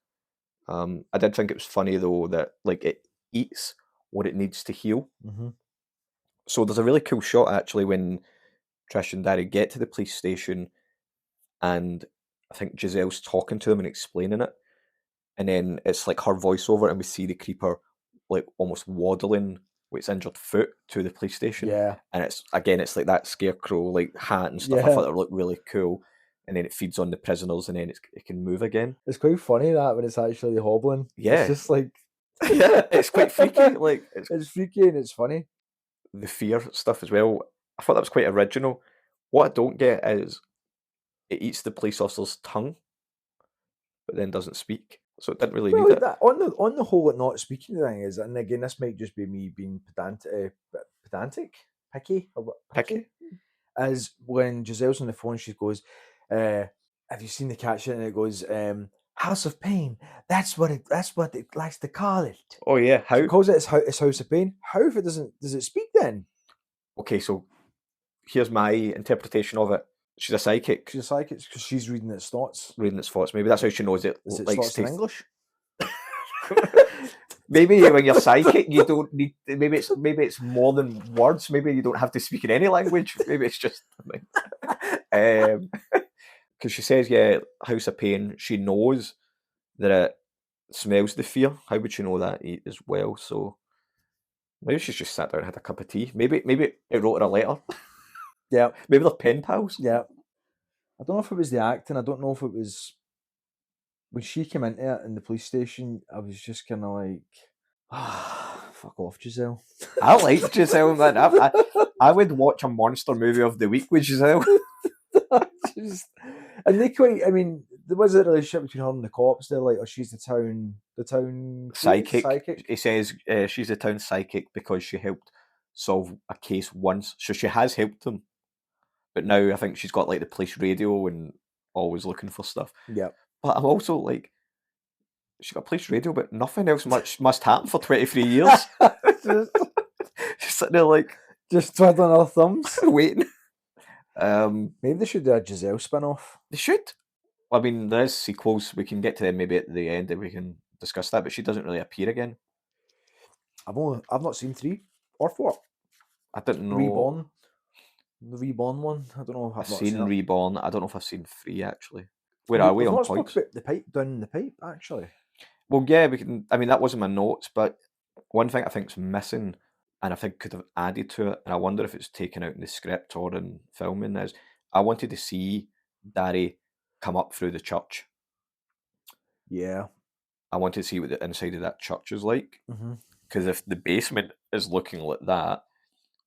[SPEAKER 5] I did think it was funny though that like it eats what it needs to heal.
[SPEAKER 4] Mm-hmm.
[SPEAKER 5] So there's a really cool shot actually when Trish and Daddy get to the police station, and I think Giselle's talking to them and explaining it, and then it's like her voiceover, and we see the creeper like almost waddling with its injured foot to the police station.
[SPEAKER 4] Yeah,
[SPEAKER 5] and it's like that scarecrow like hat and stuff. I thought that looked really cool. And then it feeds on the prisoners, and then it can move again.
[SPEAKER 4] It's quite funny that when it's actually hobbling.
[SPEAKER 5] Yeah,
[SPEAKER 4] it's just like
[SPEAKER 5] yeah, it's quite freaky. Like
[SPEAKER 4] it's freaky and it's funny.
[SPEAKER 5] The fear stuff as well. I thought that was quite original. What I don't get is it eats the police officer's tongue, but then doesn't speak. So it didn't really need it.
[SPEAKER 4] On the whole, not speaking thing is, and again, this might just be me being pedantic pedantic, picky, or what?
[SPEAKER 5] Picky?
[SPEAKER 4] Is when Giselle's on the phone, she goes, "Have you seen the caption?" And it goes, "House of Pain. That's what it likes to call it."
[SPEAKER 5] Oh yeah, how?
[SPEAKER 4] She calls it its House of Pain. How if it does it speak then?
[SPEAKER 5] Okay, so here's my interpretation of it. She's a psychic.
[SPEAKER 4] She's a psychic because she's reading its thoughts.
[SPEAKER 5] Reading its thoughts. Maybe that's how she knows it.
[SPEAKER 4] Is it
[SPEAKER 5] likes
[SPEAKER 4] thoughts in
[SPEAKER 5] to-
[SPEAKER 4] English?
[SPEAKER 5] Maybe when you're psychic, you don't need. Maybe it's more than words. Maybe you don't have to speak in any language. Maybe it's just. Because she says, yeah, House of Pain. She knows that it smells the fear. How would she know that as well? So maybe she's just sat down and had a cup of tea. Maybe it wrote her a letter.
[SPEAKER 4] Yeah.
[SPEAKER 5] Maybe they're pen pals.
[SPEAKER 4] Yeah. I don't know if it was the acting. I don't know if it was when she came into it in the police station. I was just kind of like, fuck off, Giselle.
[SPEAKER 5] I like Giselle, man. I would watch a monster movie of the week with Giselle.
[SPEAKER 4] And they quite. I mean, there was a relationship between her and the cops. They're like, oh, she's the town
[SPEAKER 5] Psychic. He says she's the town psychic because she helped solve a case once, so she has helped them. But now I think she's got like the police radio and always looking for stuff.
[SPEAKER 4] Yeah.
[SPEAKER 5] But I'm also like, she got police radio, but nothing else much must happen for 23 years. She's sitting there like
[SPEAKER 4] just twiddling her thumbs,
[SPEAKER 5] waiting.
[SPEAKER 4] Maybe they should do a Giselle spin-off.
[SPEAKER 5] They should. I mean, there's sequels. We can get to them maybe at the end and we can discuss that. But she doesn't really appear again.
[SPEAKER 4] I've not seen 3 or 4.
[SPEAKER 5] I didn't know.
[SPEAKER 4] Reborn. The Reborn one. I don't know.
[SPEAKER 5] I've seen Reborn. I don't know if I've seen 3 actually. Where are we on points?
[SPEAKER 4] About the pipe down the pipe actually.
[SPEAKER 5] Well, yeah, we can. I mean, that wasn't my notes, but one thing I think's missing, and I think could have added to it, and I wonder if it's taken out in the script or in filming, is I wanted to see Darry come up through the church.
[SPEAKER 4] Yeah.
[SPEAKER 5] I wanted to see what the inside of that church is like. Because if the basement is looking like that,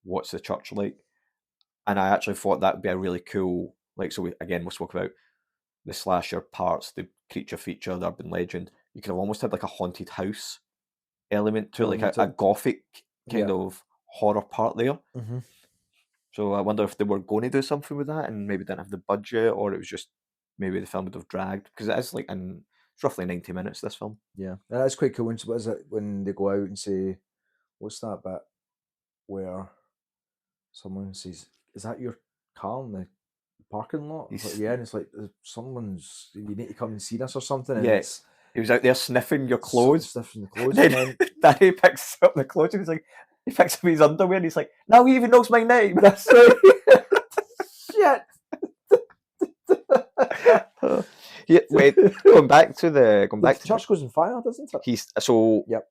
[SPEAKER 5] what's the church like? And I actually thought that would be a really cool, like, so we spoke about the slasher parts, the creature feature, the urban legend. You could have almost had like a haunted house element to it, like a gothic kind of horror part there. So I wonder if they were going to do something with that and maybe didn't have the budget, or it was just maybe the film would have dragged, because it is like it's roughly 90 minutes, this film.
[SPEAKER 4] Yeah, that's quite cool. What is it when they go out and say, what's that bit where someone says, is that your car in the parking lot? Like, yeah, and it's like, someone's, you need to come and see this or something. And
[SPEAKER 5] yes, he was out there sniffing your clothes.
[SPEAKER 4] Sniffing the clothes.
[SPEAKER 5] And then Daddy picks up the clothes and he's like, he picks up his underwear and he's like, now he even knows my name. That's right.
[SPEAKER 4] Shit.
[SPEAKER 5] Yeah, wait, going back to the
[SPEAKER 4] church goes on fire, doesn't it?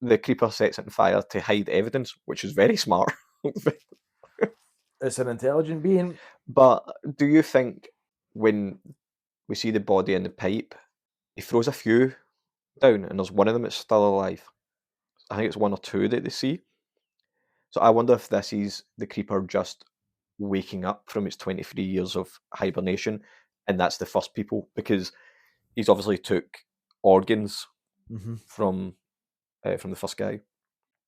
[SPEAKER 5] The creeper sets it on fire to hide evidence, which is very smart.
[SPEAKER 4] It's an intelligent being.
[SPEAKER 5] But do you think when we see the body in the pipe, he throws a few down and there's one of them that's still alive? I think it's 1 or 2 that they see. So I wonder if this is the creeper just waking up from its 23 years of hibernation, and that's the first people, because he's obviously took organs from the first guy,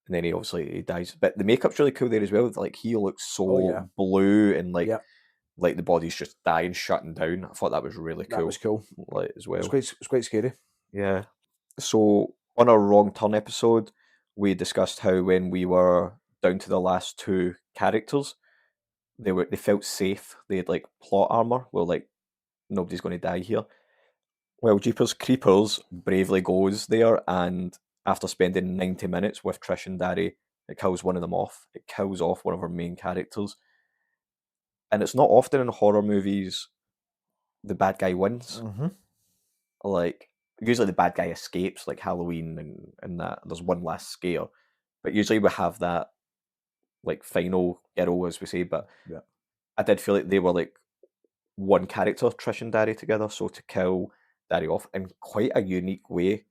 [SPEAKER 5] and then he dies. But the makeup's really cool there as well. Like, he looks so blue and like the body's just dying, shutting down. I thought that was really cool.
[SPEAKER 4] That was cool,
[SPEAKER 5] like, as well.
[SPEAKER 4] It's quite scary.
[SPEAKER 5] Yeah. So on our Wrong Turn episode, we discussed how when we were down to the last 2 characters, they felt safe. They had like plot armor. Well, like, nobody's going to die here. Well, Jeepers Creepers bravely goes there, and after spending 90 minutes with Trish and Darry, it kills one of them off. It kills off one of our main characters. And it's not often in horror movies the bad guy wins. Like, usually the bad guy escapes, like Halloween and that. There's one last scare. But usually we have that, like, final girl, as we say. But I did feel like they were like one character, Trish and Darry together. So to kill Darry off in quite a unique way,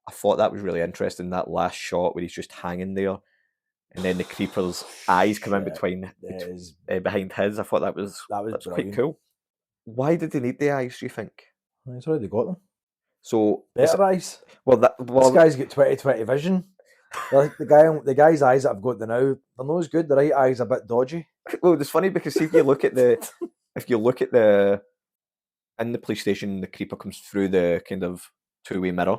[SPEAKER 5] I thought that was really interesting. That last shot where he's just hanging there, and then the creeper's eyes come in between behind his. I thought that was quite cool. Why did they need the eyes, do you think?
[SPEAKER 4] That's why they got them.
[SPEAKER 5] So
[SPEAKER 4] better eyes.
[SPEAKER 5] Well,
[SPEAKER 4] this guy's got 20/20 vision. Like the guy's eyes that I've got now, they're not as good. The right eye's a bit dodgy.
[SPEAKER 5] Well, it's funny because see, if you look at in the police station, the creeper comes through the kind of two-way mirror,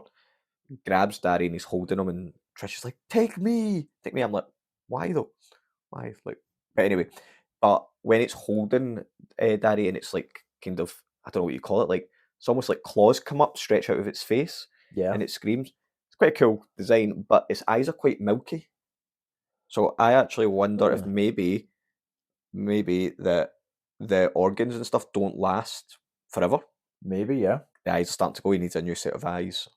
[SPEAKER 5] grabs Daddy, and he's holding him, and Trish is like, "Take me, take me." I'm like, "Why though? Why?" Like, but anyway, but when it's holding Daddy, and it's like kind of, I don't know what you call it, like it's almost like claws come up, stretch out of its face,
[SPEAKER 4] Yeah.
[SPEAKER 5] and it screams. It's quite a cool design, but its eyes are quite milky. So I actually wonder if maybe that the organs and stuff don't last forever.
[SPEAKER 4] Maybe, yeah.
[SPEAKER 5] The eyes are starting to go. He needs a new set of eyes.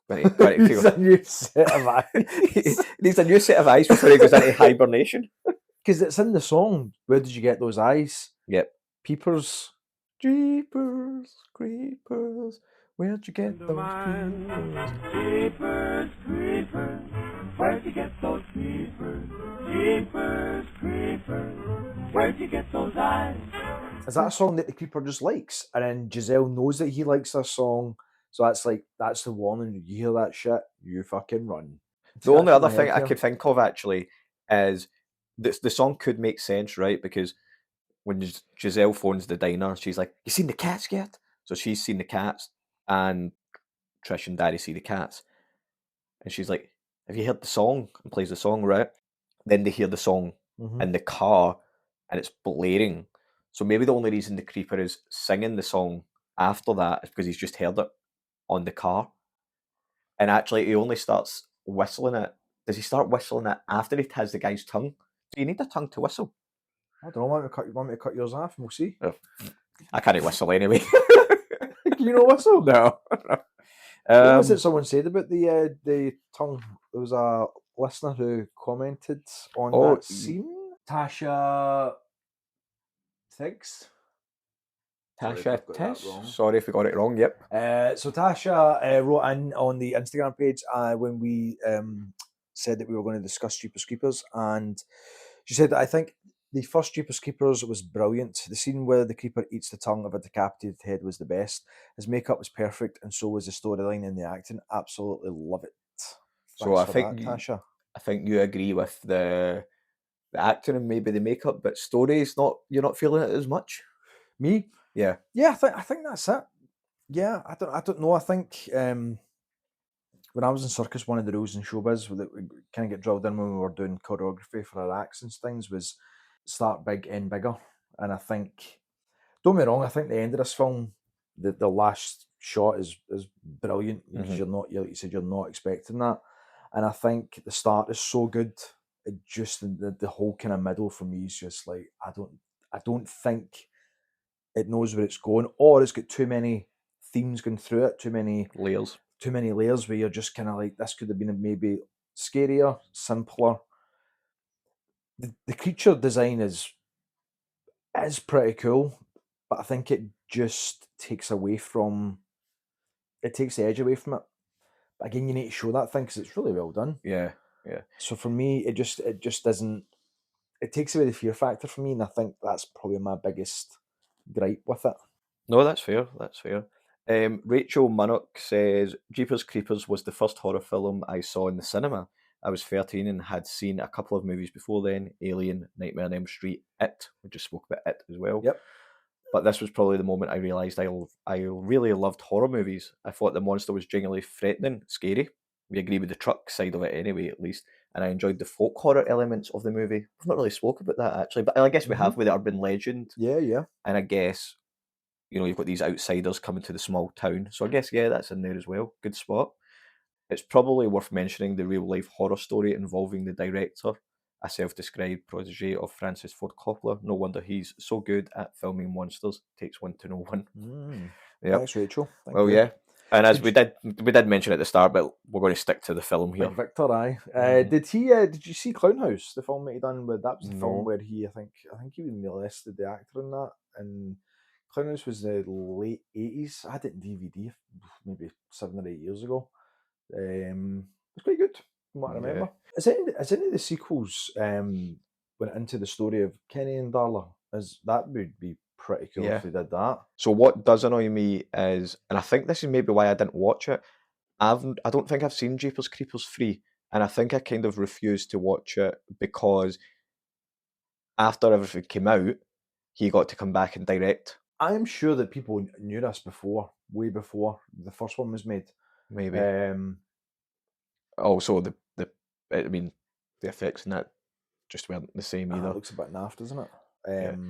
[SPEAKER 4] He needs a new set of eyes.
[SPEAKER 5] He needs a new set of eyes before he goes into hibernation.
[SPEAKER 4] Because it's in the song. Where did you get those eyes?
[SPEAKER 5] Yep.
[SPEAKER 4] Peepers.
[SPEAKER 5] Jeepers, creepers. Where'd you get those peepers?
[SPEAKER 6] Jeepers, creepers. Where'd you get those peepers? Jeepers, creepers. Where'd you get those eyes?
[SPEAKER 4] Is that a song that the creeper just likes? And then Giselle knows that he likes this song. So that's the warning. You hear that shit, you fucking run.
[SPEAKER 5] The only other thing I could think of actually is the song could make sense, right? Because when Giselle phones the diner, she's like, "You seen the cats yet?" So she's seen the cats, and Trish and Daddy see the cats. And she's like, "Have you heard the song?" And plays the song, right? Then they hear the song in the car, and it's blaring. So maybe the only reason the creeper is singing the song after that is because he's just heard it on the car. And actually, he only starts whistling it. Does he start whistling it after he has the guy's tongue? Do you need a tongue to whistle?
[SPEAKER 4] I don't know. Want me to cut yours off and we'll see?
[SPEAKER 5] Oh, I can't whistle anyway.
[SPEAKER 4] Can you not whistle?
[SPEAKER 5] No.
[SPEAKER 4] What was it someone said about the tongue? There was a listener who commented on that scene. Tasha Tiggs.
[SPEAKER 5] Tasha Tish. Sorry if we got it wrong. Yep.
[SPEAKER 4] So Tasha wrote in on the Instagram page when we said that we were going to discuss Jeepers Creepers, and she said that I think the first Jeepers Creepers was brilliant. The scene where the creeper eats the tongue of a decapitated head was the best. His makeup was perfect, and so was the storyline and the acting. Absolutely love it.
[SPEAKER 5] So I think
[SPEAKER 4] Tasha.
[SPEAKER 5] I think you agree with the acting and maybe the makeup, but story is not. You're not feeling it as much.
[SPEAKER 4] Me?
[SPEAKER 5] Yeah.
[SPEAKER 4] Yeah, I think that's it. Yeah, I don't know. I think when I was in circus, one of the rules in showbiz that we kind of get drilled in when we were doing choreography for our acts and things was start big, end bigger. And I think, don't get me wrong, I think the end of this film, the last shot is brilliant because you're not, like you said, you're not expecting that. And I think the start is so good. It just the whole kind of middle for me is just like I don't think it knows where it's going, or it's got too many themes going through it, too many layers where you're just kind of like, this could have been maybe scarier, simpler. The creature design is pretty cool, but I think it just takes the edge away from it. But again, you need to show that thing because it's really well done.
[SPEAKER 5] Yeah.
[SPEAKER 4] So for me, it just doesn't. It takes away the fear factor for me, and I think that's probably my biggest gripe with it.
[SPEAKER 5] No, that's fair. Rachel Munnock says, Jeepers Creepers was the first horror film I saw in the cinema. I was 13 and had seen a couple of movies before then, Alien, Nightmare on Elm Street, It. We just spoke about It as well.
[SPEAKER 4] Yep.
[SPEAKER 5] But this was probably the moment I realised I really loved horror movies. I thought the monster was genuinely threatening, scary. We agree with the truck side of it anyway, at least. And I enjoyed the folk horror elements of the movie. We've not really spoke about that, actually. But I guess we have with the urban legend.
[SPEAKER 4] Yeah.
[SPEAKER 5] And I guess, you've got these outsiders coming to the small town. So I guess, yeah, that's in there as well. Good spot. It's probably worth mentioning the real-life horror story involving the director, a self-described protege of Francis Ford Coppola. No wonder he's so good at filming monsters. Takes one to know one.
[SPEAKER 4] Yep. Thanks, Rachel. Thank you.
[SPEAKER 5] Yeah. And as we did mention at the start, but we're going to stick to the film here.
[SPEAKER 4] Like Victor, aye. Did you see Clownhouse, the film that he done with? That was the film where he, I think he molested the actor in that. And Clownhouse was the late 80s. I had it in DVD maybe 7 or 8 years ago. It's quite good from what I remember. Is any of the sequels went into the story of Kenny and Darla? That would be pretty cool if they did that.
[SPEAKER 5] So what does annoy me is, and I think this is maybe why I didn't watch it, I don't think I've seen Jeepers Creepers 3, And I think I kind of refused to watch it because after everything came out, he got to come back and direct.
[SPEAKER 4] I'm sure that people knew this before, way before the first one was made.
[SPEAKER 5] Maybe. Also, the effects in that just weren't the same either.
[SPEAKER 4] It looks a bit naff, doesn't it?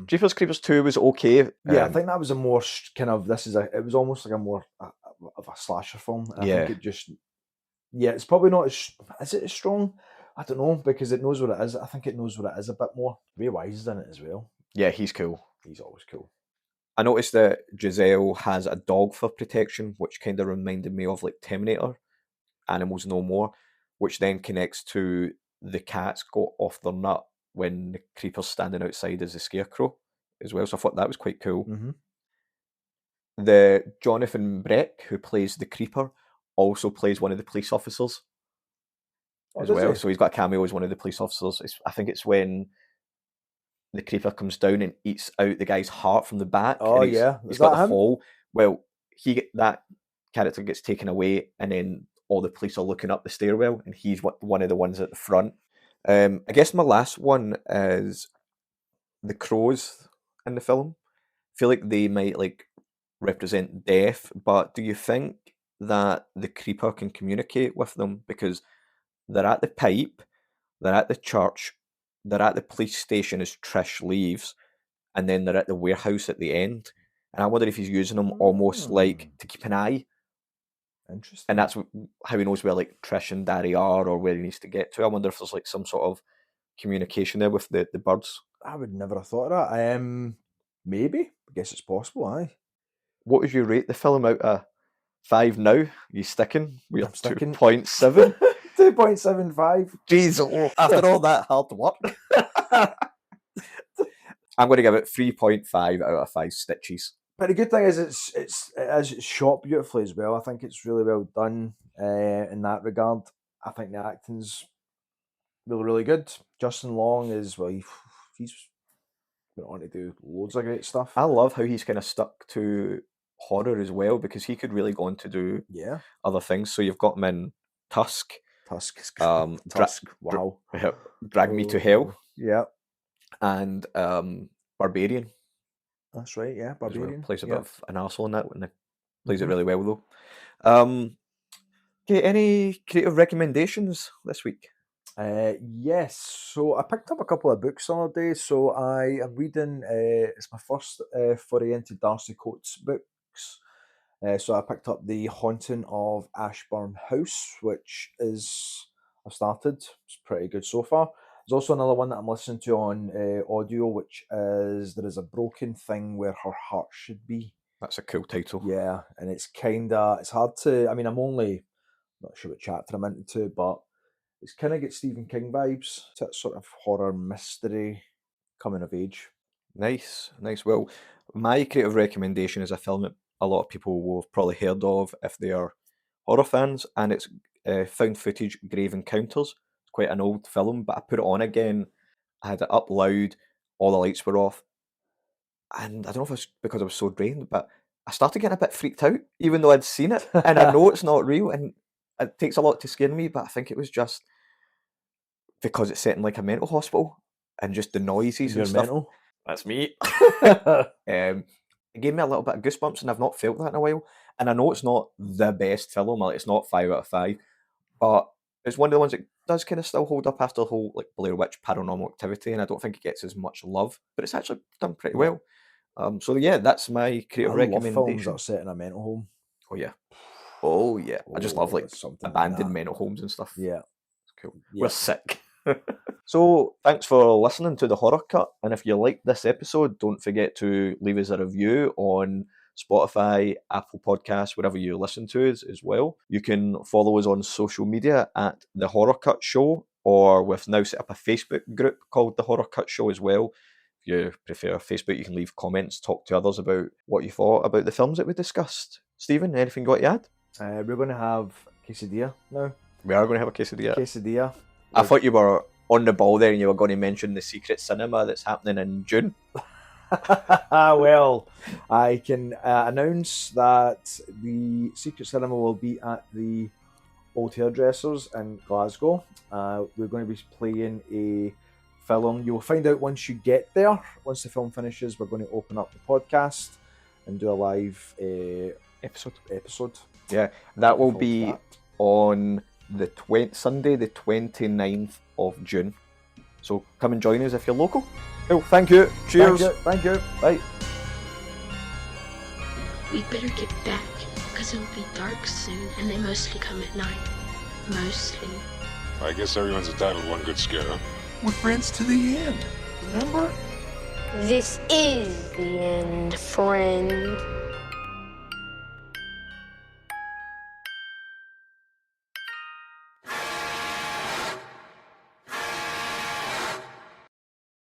[SPEAKER 5] Jeepers Creepers 2 was okay.
[SPEAKER 4] Yeah, I think that was a more kind of, it was almost like a more of a slasher film. And I think it just, it's probably not as, is it as strong? I don't know, because it knows what it is. I think it knows what it is a bit more. Ray Wise is in it as well.
[SPEAKER 5] Yeah, he's cool.
[SPEAKER 4] He's always cool.
[SPEAKER 5] I noticed that Giselle has a dog for protection, which kind of reminded me of like Terminator, Animals No More, which then connects to the cats got off their nut when the creeper's standing outside as a scarecrow as well. So I thought that was quite cool.
[SPEAKER 4] Mm-hmm.
[SPEAKER 5] The Jonathan Breck, who plays the creeper, also plays one of the police officers as well. So he's got a cameo as one of the police officers. I think it's when the creeper comes down and eats out the guy's heart from the back.
[SPEAKER 4] Oh,
[SPEAKER 5] and he's got the hole. Well, that character gets taken away, and then all the police are looking up the stairwell, and he's one of the ones at the front. I guess my last one is the crows in the film. I feel like they might represent death, but do you think that the creeper can communicate with them? Because they're at the pipe, they're at the church, they're at the police station as Trish leaves, and then they're at the warehouse at the end. And I wonder if he's using them almost like to keep an eye.
[SPEAKER 4] Interesting.
[SPEAKER 5] And that's how he knows where Trish and Darry are, or where he needs to get to. I wonder if there's some sort of communication there with the birds.
[SPEAKER 4] I would never have thought of that. Maybe. I guess it's possible, aye.
[SPEAKER 5] What would you rate the film out of 5 now? Are you sticking? We're 2.7.
[SPEAKER 4] 2.75.
[SPEAKER 5] Jeez, after all that hard work. I'm going to give it 3.5 out of 5 stitches.
[SPEAKER 4] But the good thing is it's shot beautifully as well. I think it's really well done in that regard. I think the acting's really, really good. Justin Long is, he's went on to do loads of great stuff.
[SPEAKER 5] I love how he's kind of stuck to horror as well, because he could really go on to do other things. So you've got him in Tusk.
[SPEAKER 4] Tusk.
[SPEAKER 5] Wow. Drag Me to Hell.
[SPEAKER 4] Yeah.
[SPEAKER 5] And Barbarian.
[SPEAKER 4] That's right, yeah. Barbarian.
[SPEAKER 5] Well. Plays a bit of an arsehole in that, and plays it really well though. Okay, any creative recommendations this week?
[SPEAKER 4] Yes, so I picked up a couple of books the other day. So I am reading, it's my first foray into Darcy Coates books. So I picked up The Haunting of Ashburn House, which I've started. It's pretty good so far. There's also another one that I'm listening to on audio, which is There Is a Broken Thing Where Her Heart Should Be.
[SPEAKER 5] That's a cool title.
[SPEAKER 4] Yeah, and it's hard to, I'm not sure what chapter I'm into, but it's kind of got Stephen King vibes. It's that sort of horror mystery coming of age.
[SPEAKER 5] Nice. Well, my creative recommendation is a film that a lot of people will have probably heard of if they are horror fans, and it's found footage Grave Encounters. It's quite an old film, but I put it on again. I had it up loud, all the lights were off, and I don't know if it's because I was so drained, but I started getting a bit freaked out, even though I'd seen it, and I know it's not real, and it takes a lot to scare me, but I think it was just because it's set in a mental hospital, and just the noises and stuff.
[SPEAKER 4] Mental?
[SPEAKER 5] That's me. It gave me a little bit of goosebumps, and I've not felt that in a while. And I know it's not the best film, it's not 5 out of 5, but it's one of the ones that does kind of still hold up after the whole Blair Witch Paranormal Activity, and I don't think it gets as much love, but it's actually done pretty well. So yeah, that's my creative recommendation.
[SPEAKER 4] Love films that are set in a mental home.
[SPEAKER 5] Oh yeah. I just love abandoned mental homes and stuff.
[SPEAKER 4] Yeah,
[SPEAKER 5] it's cool.
[SPEAKER 4] Yeah.
[SPEAKER 5] We're sick. So thanks for listening to the Horror Cut, and if you liked this episode, don't forget to leave us a review on Spotify, Apple Podcasts, wherever you listen to us as well. You can follow us on social media at The Horror Cut Show, or we've now set up a Facebook group called The Horror Cut Show as well. If you prefer Facebook, you can leave comments, talk to others about what you thought about the films that we discussed. Stephen, anything you got to add?
[SPEAKER 4] We're going to have quesadilla now.
[SPEAKER 5] We are going to have a quesadilla.
[SPEAKER 4] Quesadilla.
[SPEAKER 5] I thought you were on the ball there and you were going to mention the secret cinema that's happening in June.
[SPEAKER 4] Well, I can announce that the secret cinema will be at the old hairdressers in Glasgow. We're going to be playing a film. You'll find out once you get there. Once the film finishes, we're going to open up the podcast and do a live episode.
[SPEAKER 5] Yeah, that will be on the Sunday, the 29th of June. So come and join us if you're local. Cool, thank you. Cheers.
[SPEAKER 4] Thank you.
[SPEAKER 5] Bye.
[SPEAKER 12] We better get back, because it'll be dark soon, and they mostly come at night. Mostly.
[SPEAKER 13] I guess everyone's entitled to one good scare, huh?
[SPEAKER 14] We're friends to the end, remember?
[SPEAKER 3] This is the end, friend.